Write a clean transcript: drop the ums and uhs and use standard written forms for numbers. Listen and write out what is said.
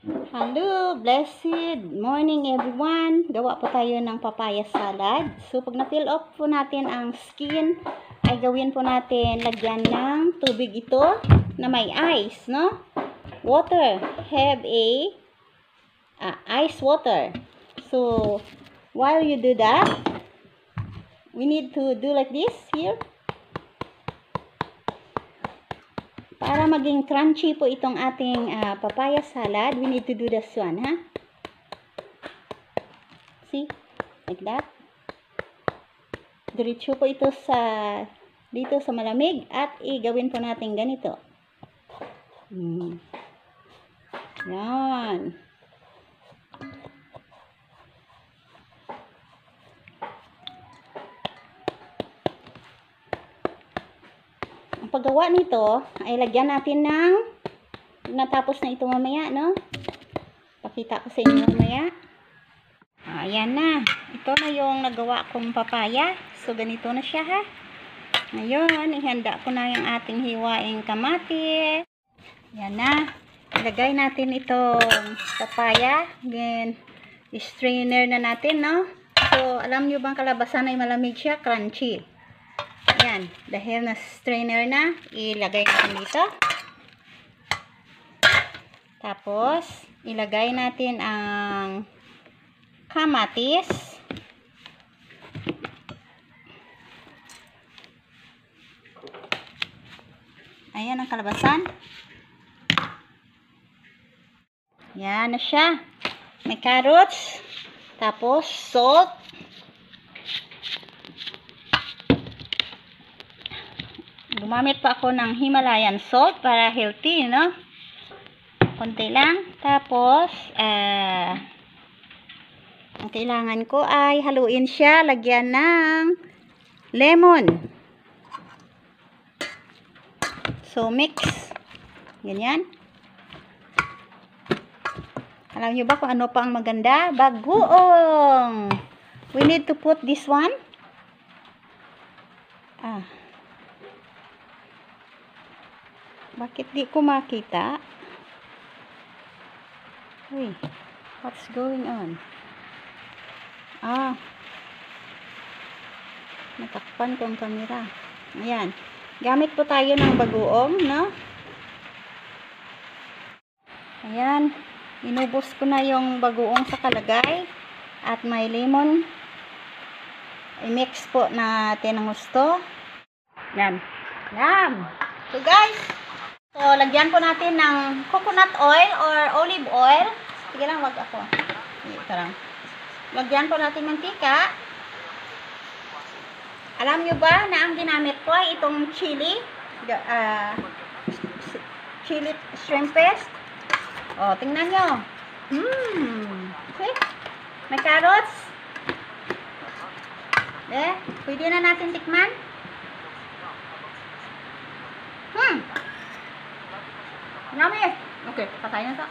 Hello, blessed morning everyone. Gawa po tayo ng papaya salad. So, pag na-fill up po natin ang skin, ay gawin po natin lagyan ng tubig ito na may ice, no? Water. Have a ice water. So, while you do that, we need to do like this here. Para maging crunchy po itong ating papaya salad, we need to do this one, ha? See? Like that. Diretso po ito dito sa malamig at gawin po natin ganito. Yan. Ang paggawa nito ay lagyan natin ng natapos na ito mamaya, no? Pakita ko sa inyo mamaya. Ayan na. Ito na yung nagawa kong papaya. So, ganito na siya, ha? Ngayon, ihanda ko na yung ating hiwaing kamatis. Ayan na. Ilagay natin itong papaya. Then, strainer na natin, no? So, alam nyo bang kalabasan ay malamig siya? Crunchy. Ayan, dahil na strainer na, ilagay natin dito. Tapos, ilagay natin ang kamatis. Ayan ang kalabasan. Ayan na siya. May carrots. Tapos, salt. Gumamit pa ako ng Himalayan salt para healthy, no? Konti lang. Tapos, ang kailangan ko ay haluin siya. Lagyan ng lemon. So, mix. Ganyan. Alam nyo ba kung ano pa ang maganda? Bagoong! We need to put this one. Bakit di ko makita? Uy, what's going on? Natakpan ko ang camera. Ayan. Gamit po tayo ng bagoong, no? Ayan. Inubos ko na yung bagoong sa kalagay. At may lemon. I-mix po natin ng gusto. Yan. Yan. So guys, so, lagyan po natin ng coconut oil or olive oil. Sige lang, wag ako. Ito lang. Lagyan po natin mantika. Alam nyo ba na ang ginamit ko ay itong chili? Chili shrimp paste. O, tingnan nyo. Okay? May carrots. Pwede na natin tikman. Yummy. Okay, patayin na to.